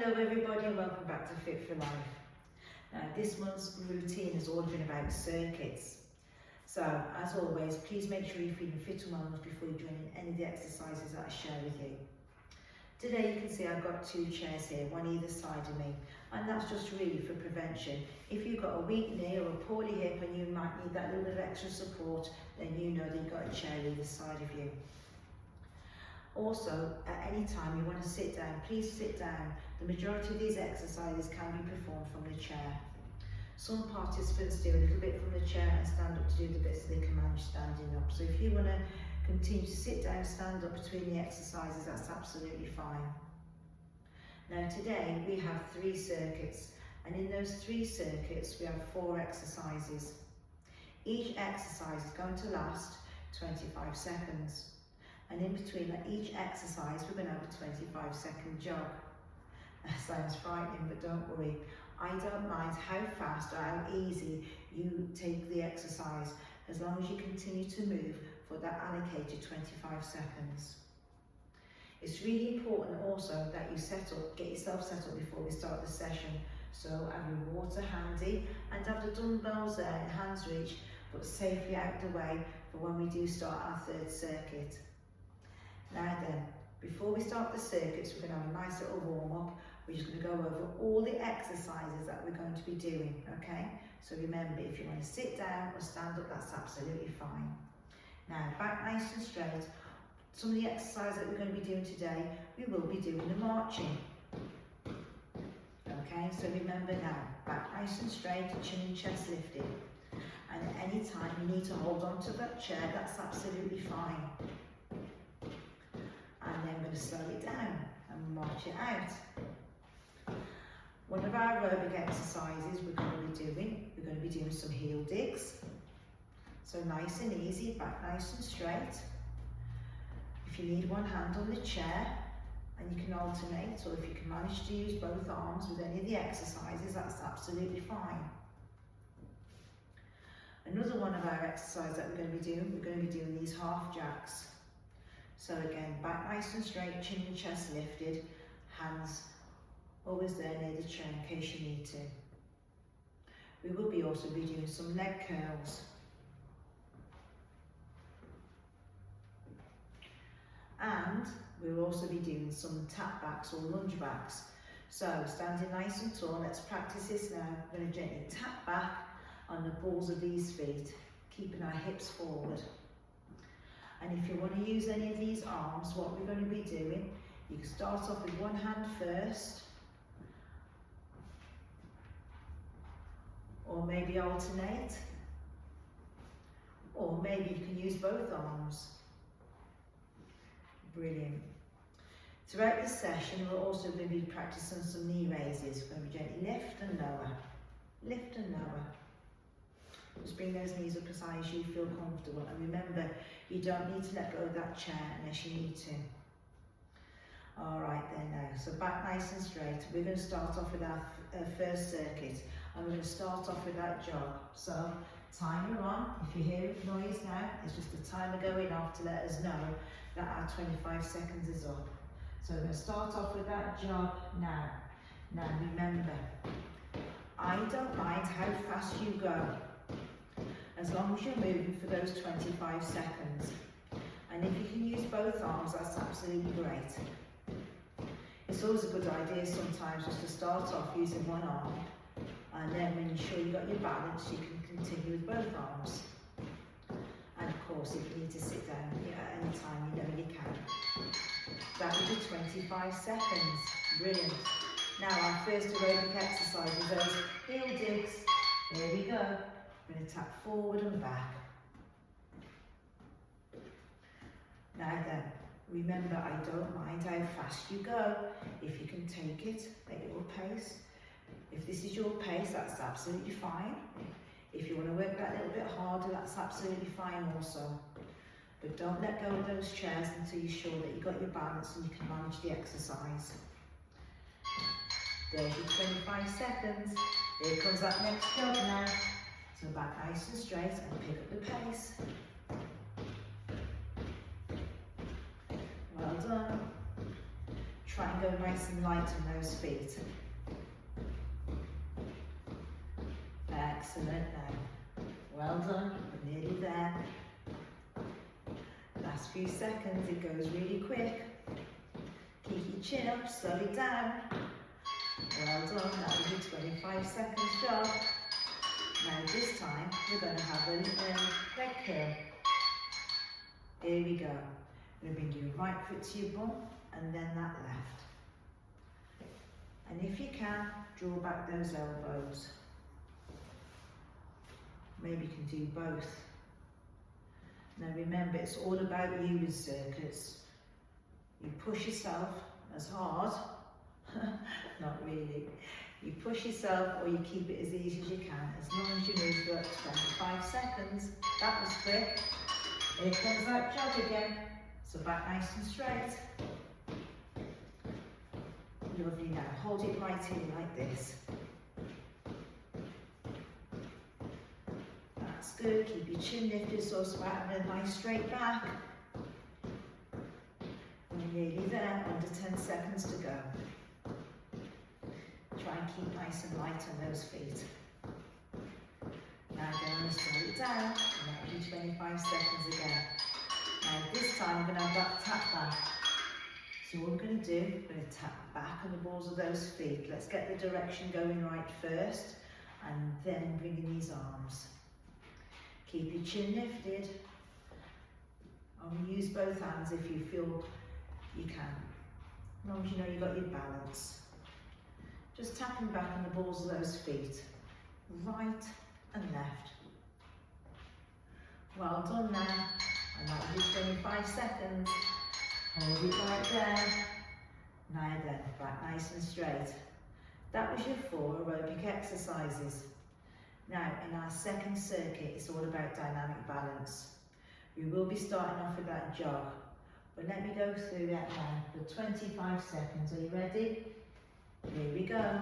Hello everybody and welcome back to Fit for Life. Now this month's routine has all been about circuits. So as always, please make sure you're feeling fit and well before you join in any of the exercises that I share with you. Today you can see I've got two chairs here, one either side of me, and that's just really for prevention. If you've got a weak knee or a poorly hip and you might need that little bit of extra support, then you know that you've got a chair either side of you. Also, at any time you want to sit down, please sit down. The majority of these exercises can be performed from the chair. Some participants do a little bit from the chair and stand up to do the bits they can manage standing up. So if you want to continue to sit down, stand up between the exercises, that's absolutely fine. Now today we have 3 circuits, and in those 3 circuits we have 4 exercises. Each exercise is going to last 25 seconds. And in between each exercise, we're going to have a 25-second jog. That sounds frightening, but don't worry. I don't mind how fast or how easy you take the exercise, as long as you continue to move for that allocated 25 seconds. It's really important also that you get yourself set up before we start the session. So have your water handy and have the dumbbells there in hand's reach, but safely out the way for when we do start our 3rd circuit. Now then, before we start the circuits, we're going to have a nice little warm-up. We're just going to go over all the exercises that we're going to be doing, okay? So remember, if you want to sit down or stand up, that's absolutely fine. Now, back nice and straight. Some of the exercises that we're going to be doing today, we will be doing the marching. Okay, so remember now, back nice and straight, chin and chest lifted. And at any time you need to hold on to that chair, that's absolutely fine. And then we're going to slow it down and march it out. One of our aerobic exercises we're going to be doing some heel digs. So nice and easy, back nice and straight. If you need one hand on the chair, and you can alternate, or if you can manage to use both arms with any of the exercises, that's absolutely fine. Another one of our exercises that we're going to be doing these half jacks. So again, back nice and straight, chin and chest lifted, hands always there near the chair in case you need to. We will be also be doing some leg curls. And we will also be doing some tap backs or lunge backs. So standing nice and tall, let's practice this now. We're going to gently tap back on the balls of these feet, keeping our hips forward. And if you want to use any of these arms, what we're going to be doing, you can start off with one hand first, or maybe alternate, or maybe you can use both arms. Brilliant. Throughout the session, we're also going to be practicing some knee raises. We're going to be gently lift and lower, lift and lower. Just bring those knees up as high as you feel comfortable, and remember, you don't need to let go of that chair unless you need to. Alright then now, so back nice and straight. We're going to start off with our 1st circuit, and we're going to start off with that jog. So, timer on. If you hear noise now, it's just the timer going off to let us know that our 25 seconds is up. So we're going to start off with that jog now. Now remember, I don't mind how fast you go, as long as you're moving for those 25 seconds. And if you can use both arms, that's absolutely great. It's always a good idea sometimes just to start off using one arm, and then when you're sure you've got your balance, you can continue with both arms. And of course, if you need to sit down at any time, you know you can. That will be 25 seconds. Brilliant. Now our first aerobic exercise is those heel digs. Here we go. We're going to tap forward and back. Now then, remember, I don't mind how fast you go. If you can take it at your pace. If this is your pace, that's absolutely fine. If you want to work that little bit harder, that's absolutely fine also. But don't let go of those chairs until you're sure that you've got your balance and you can manage the exercise. There's your 25 seconds. Here comes that next jog now. So back nice and straight and pick up the pace. Well done. Try and go nice and light on those feet. Excellent now. Well done, we're nearly there. Last few seconds, it goes really quick. Keep your chin up, slow it down. Well done, that was your 25 seconds jog. Now this time, we're going to have a leg curl. Here we go. We're going to bring your right foot to your bum and then that left. And if you can, draw back those elbows. Maybe you can do both. Now remember, it's all about you with circuits. You push yourself as hard, not really. You push yourself or you keep it as easy as you can, as long as you move for up to 25 seconds. That was quick. Here comes that jog again. So back nice and straight. Lovely now. Hold it right in like this. That's good. Keep your chin lifted so it's about having a nice straight back. We're nearly there. Under 10 seconds to go. Try and keep nice and light on those feet. Now going to slow it down. And that'll be 25 seconds again. Now this time I'm going to have that tap back. So what we're going to do, we're going to tap back on the balls of those feet. Let's get the direction going right first, and then bring in these arms. Keep your chin lifted. Use both hands if you feel you can. As long as you know you've got your balance. Just tapping back on the balls of those feet, right and left. Well done now, and that will be 25 seconds. Hold it right there. Now then, back nice and straight. That was your 4 aerobic exercises. Now, in our second circuit, it's all about dynamic balance. We will be starting off with that jog, but let me go through that now for 25 seconds. Are you ready? Here we go.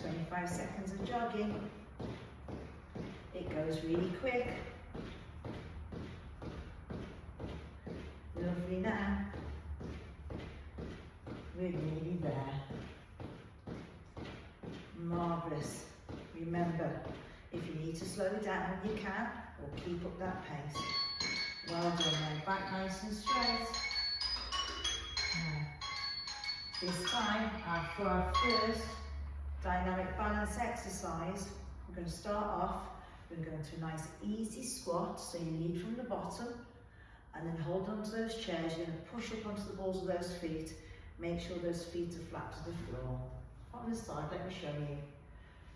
25 seconds of jogging. It goes really quick. Lovely now. We're nearly there. Marvellous. Remember, if you need to slow it down, you can, or keep up that pace. Well done then. Back nice and straight. Now, this time, for our first dynamic balance exercise, we're going to start off, we're going to go into a nice easy squat, so you lead from the bottom, and then hold on to those chairs. You're going to push up onto the balls of those feet. Make sure those feet are flat to the floor. On the side, let me show you.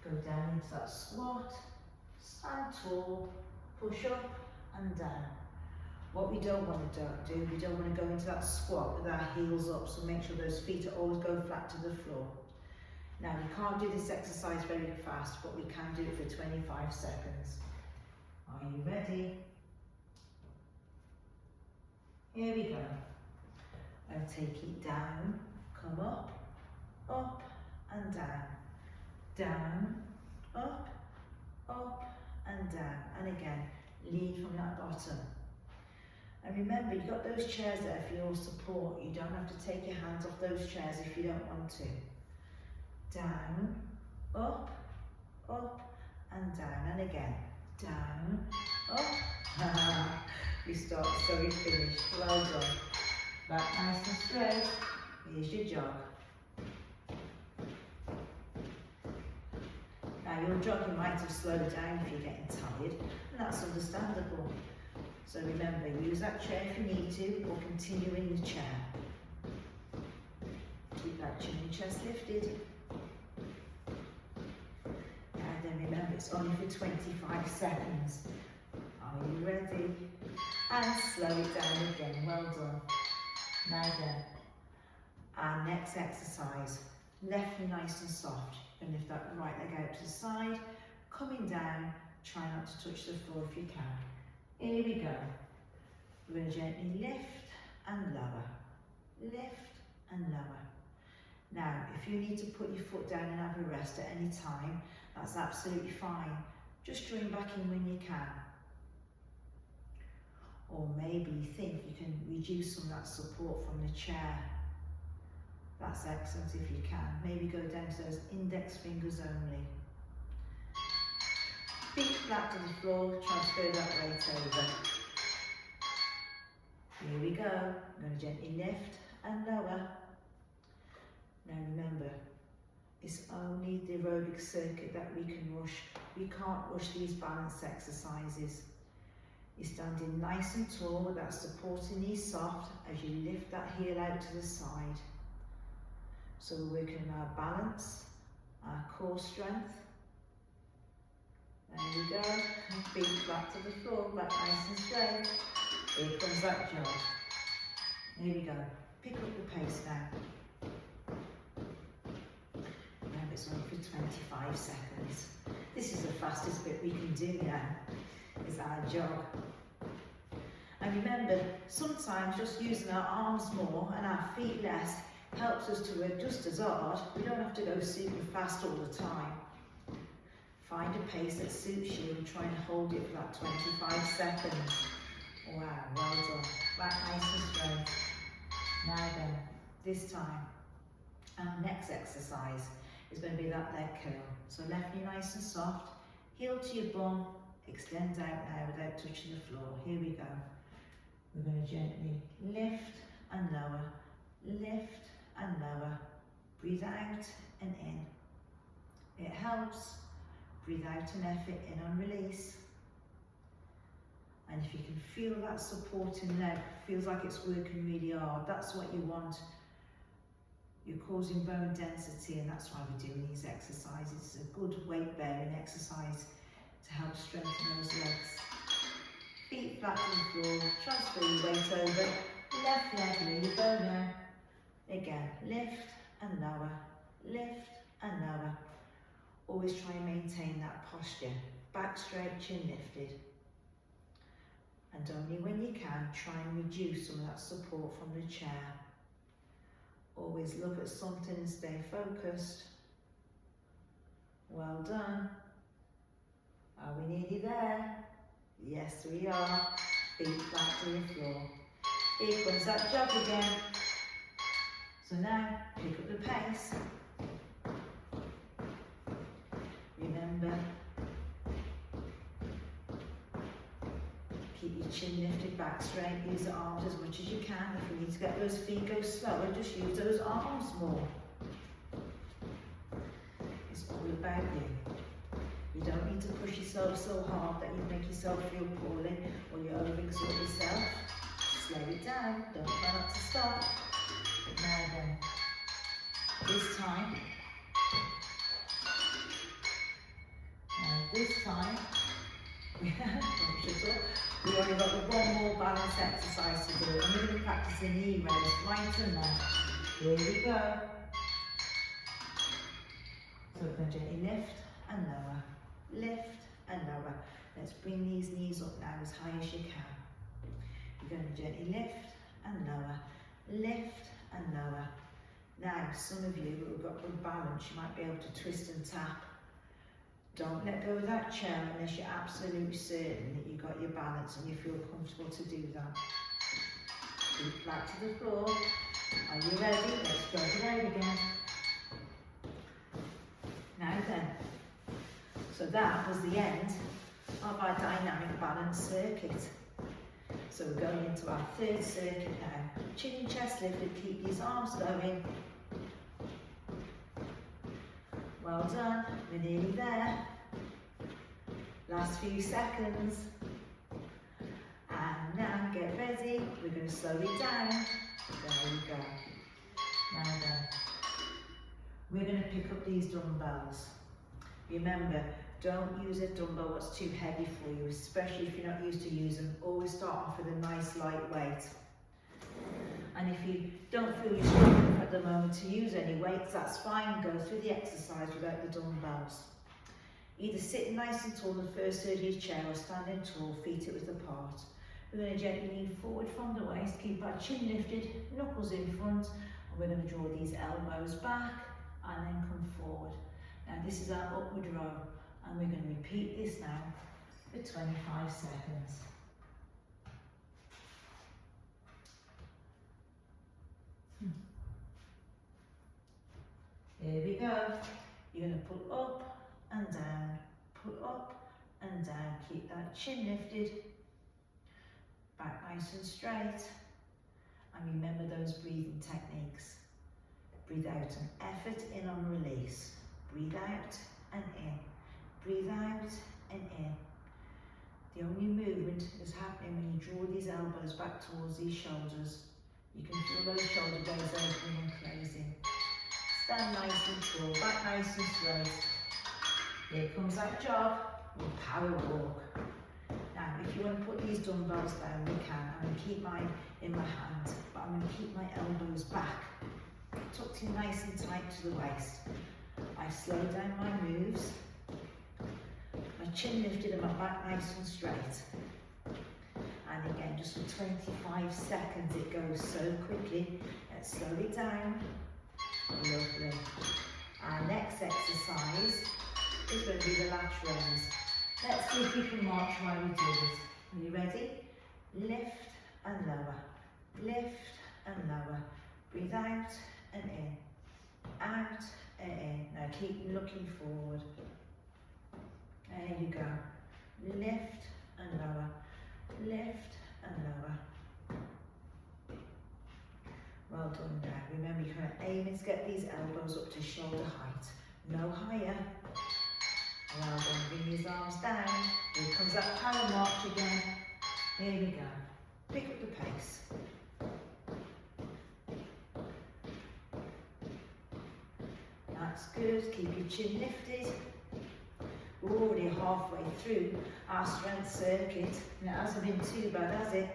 Go down into that squat, stand tall, push up and down. What we don't want to do, we don't want to go into that squat with our heels up, so make sure those feet always go flat to the floor. Now, we can't do this exercise very fast, but we can do it for 25 seconds. Are you ready? Here we go. I'll take it down, come up, up and down, down, up and down, and again, lead from that bottom. And remember, you've got those chairs there for your support. You don't have to take your hands off those chairs if you don't want to. Down, up and down, and again, down, up. We start, so we finish. Well done. Back nice and straight. Here's your jog. Now your jogging might have slowed down if you're getting tired, and that's understandable. So remember, use that chair if you need to, or continue in the chair. Keep that chin and chest lifted. And then remember, it's only for 25 seconds. Are you ready? And slow it down again. Well done. Now then, our next exercise, left knee nice and soft. And lift that right leg out to the side, coming down, try not to touch the floor if you can. Here we go. We're going to gently lift and lower, lift and lower. Now, if you need to put your foot down and have a rest at any time, that's absolutely fine. Just join back in when you can. Or maybe you think you can reduce some of that support from the chair. That's excellent if you can. Maybe go down to those index fingers only. Feet flat to the floor, transfer that weight over. Here we go. I'm going to gently lift and lower. Now remember, it's only the aerobic circuit that we can rush. We can't rush these balance exercises. You're standing nice and tall with that supporting knee soft as you lift that heel out to the side. So we're working on our balance, our core strength. There we go, and feet flat to the floor, back nice and straight. Here comes that jog. Here we go, pick up the pace now. Now it's on for 25 seconds. This is the fastest bit we can do now, is our jog. And remember, sometimes just using our arms more and our feet less helps us to work just as hard. We don't have to go super fast all the time. Find a pace that suits you and try and hold it for that 25 seconds. Wow, well done. Back nice and straight. Now then, this time, our next exercise is going to be that leg curl. So left knee nice and soft, heel to your bum, extend out now without touching the floor. Here we go. We're going to gently lift and lower, lift and lower. Breathe out and in. It helps. Breathe out an effort, in and release. And if you can feel that supporting leg, feels like it's working really hard, that's what you want. You're causing bone density, and that's why we're doing these exercises. It's a good weight bearing exercise to help strengthen those legs. Feet flat to the floor, transfer your weight over. Left leg, here you go now. Again, lift and lower, lift and lower. Always try and maintain that posture. Back straight, chin lifted. And only when you can, try and reduce some of that support from the chair. Always look at something and stay focused. Well done. Are we nearly there? Yes, we are. Feet flat to the floor. Here comes that jog again. So now, pick up the pace. Remember, keep your chin lifted, back straight, use the arms as much as you can. If you need to get those feet go slower, just use those arms more. It's all about you. You don't need to push yourself so hard that you make yourself feel poorly or you overexert yourself. Slow it down, don't try not to stop. Now then, this time, we've only got one more balance exercise to do, and we're going to practice a knee raise, right and left. Here we go. So we're going to gently lift and lower, lift and lower. Let's bring these knees up now as high as you can. You're going to gently lift and lower, lift and lower. Now, some of you who have got good balance, you might be able to twist and tap. Don't let go of that chair unless you're absolutely certain that you've got your balance and you feel comfortable to do that. Feet flat to the floor. Are you ready? Let's jog it out again. Now then, so that was the end of our dynamic balance circuit. So we're going into our third circuit now. Chin and chest lifted, keep these arms going. Well done, we're nearly there. Last few seconds. And now get ready, we're going to slow it down. There we go. Now then, we're going to pick up these dumbbells. Remember, don't use a dumbbell that's too heavy for you, especially if you're not used to using them. Always start off with a nice light weight. And if you don't feel you're strong at the moment to use any weights, that's fine. Go through the exercise without the dumbbells. Either sitting nice and tall in the first third of your chair or standing tall, feet width apart. We're going to gently lean forward from the waist, keep our chin lifted, knuckles in front, and we're going to draw these elbows back and then come forward. Now this is our upward row, and we're going to repeat this now for 25 seconds. we go. You're going to pull up and down, pull up and down. Keep that chin lifted, back nice and straight. And remember those breathing techniques. Breathe out and effort, in on release. Breathe out and in. Breathe out and in. The only movement is happening when you draw these elbows back towards these shoulders. You can feel those shoulder blades opening and closing. Stand nice and tall, back nice and straight. Here comes that jog, or power walk. Now, if you want to put these dumbbells down, you can. I'm going to keep mine in my hand, but I'm going to keep my elbows back, tucked in nice and tight to the waist. I've slowed down my moves. My chin lifted and my back nice and straight. And again, just for 25 seconds, it goes so quickly. Let's slow it down. Lovely. Our next exercise is going to be the lat raise. Let's see if we can march while we do it. Are you ready? Lift and lower. Lift and lower. Breathe out and in. Out and in. Now keep looking forward. There you go. Lift and lower. Lift and lower. Well done there. Remember, you're going to aim is get these elbows up to shoulder height. No higher. Well done. Bring these arms down. Here comes that power march again. Here we go. Pick up the pace. That's good. Keep your chin lifted. We're already halfway through our strength circuit. And it hasn't been too bad, has it?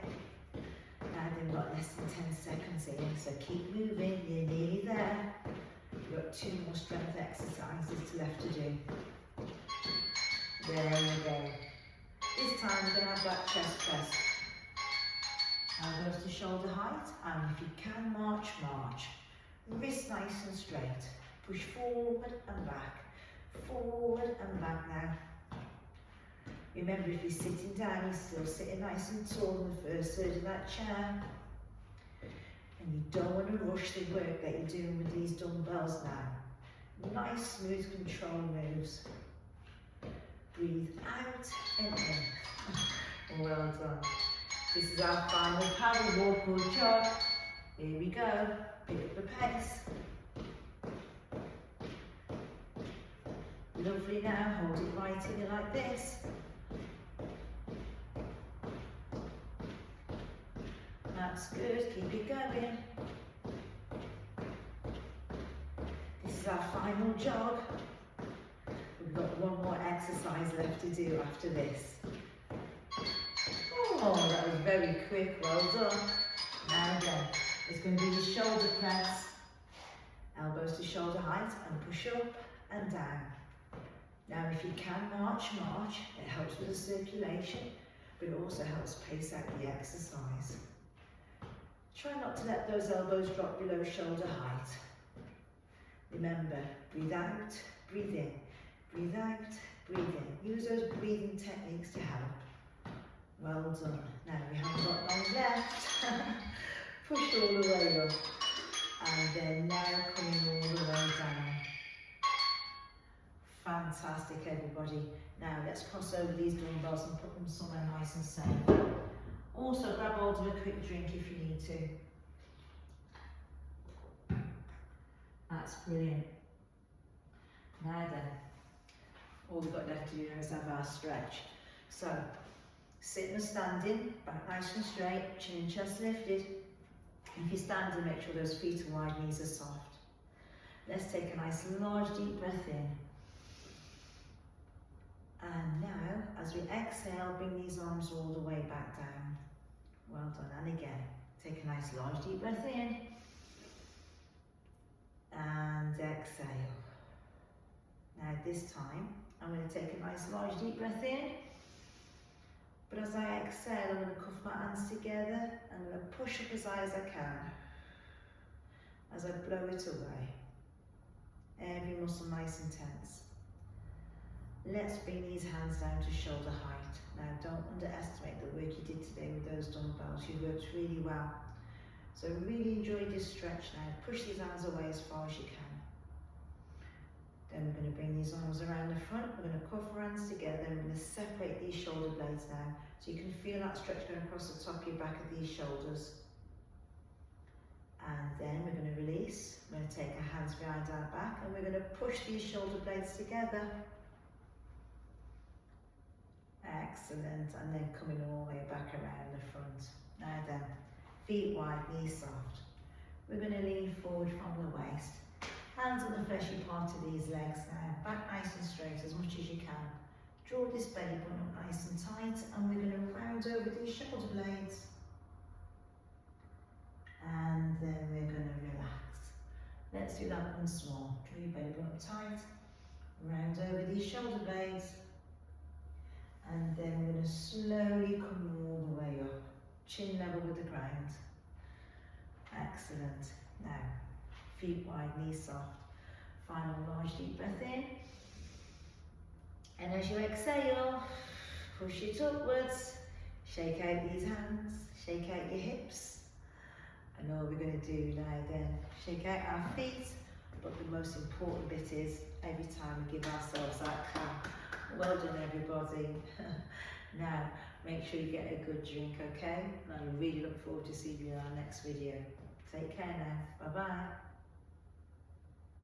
Now they've got less than 10 seconds here, so keep moving. You're nearly there. You've got 2 more strength exercises left to do. There you go. This time we're going to have that chest press. Elbows to shoulder height, and if you can, march, march. Wrist nice and straight. Push forward and back. Forward and back now. Remember, if you're sitting down, you're still sitting nice and tall in the first third of that chair. And you don't want to rush the work that you're doing with these dumbbells now. Nice, smooth control moves. Breathe out and in. Well done. This is our final power walk or jog. Here we go. Pick up the pace. Lovely now. Hold it right in like this. That's good. Keep it going. This is our final jog. We've got one more exercise left to do after this. Oh, that was very quick. Well done. Now again, it's going to be the shoulder press. Elbows to shoulder height and push up and down. Now if you can march, march. It helps with the circulation, but it also helps pace out the exercise. Try not to let those elbows drop below shoulder height. Remember, breathe out, breathe in. Breathe out, breathe in. Use those breathing techniques to help. Well done. Now we haven't got long left. Push all the way up. And then now coming all the way down. Fantastic, everybody. Now let's cross over these dumbbells and put them somewhere nice and safe. Also grab hold of a quick drink if you need to. That's brilliant. Now then, all we've got left to do now is have our stretch. So, sitting and standing, back nice and straight, chin and chest lifted. If you're standing, make sure those feet are wide, knees are soft. Let's take a nice large deep breath in. And now, as we exhale, bring these arms all the way back down. Well done. And again, take a nice large deep breath in. And exhale. Now this time, I'm going to take a nice large deep breath in. But as I exhale, I'm going to cuff my hands together. I'm going to push up as high as I can. As I blow it away. Every muscle nice and tense. Let's bring these hands down to shoulder height. Now don't underestimate the work you did today with those dumbbells. You worked really well. So really enjoy this stretch now. Push these hands away as far as you can. Then we're going to bring these arms around the front, we're going to cuff our hands together, and we're going to separate these shoulder blades now. So you can feel that stretch going across the top of your back of these shoulders. And then we're going to release, we're going to take our hands behind our back, and we're going to push these shoulder blades together. Excellent, and then coming all the way back around the front. Now then, feet wide, knees soft. We're going to lean forward from the waist. Hands on the fleshy part of these legs now, back nice and straight as much as you can. Draw this belly button up nice and tight, and we're going to round over these shoulder blades. And then we're going to relax. Let's do that once more. Draw your belly button up tight, round over these shoulder blades. And then we're going to slowly come all the way up, chin level with the ground. Excellent. Now, feet wide, knees soft. Final large deep breath in. And as you exhale, push it upwards. Shake out these hands, shake out your hips. And all we're going to do now then, shake out our feet. But the most important bit is, every time we give ourselves that clap. Well done everybody. Now, make sure you get a good drink, okay? And I really look forward to seeing you in our next video. Take care now. Bye bye.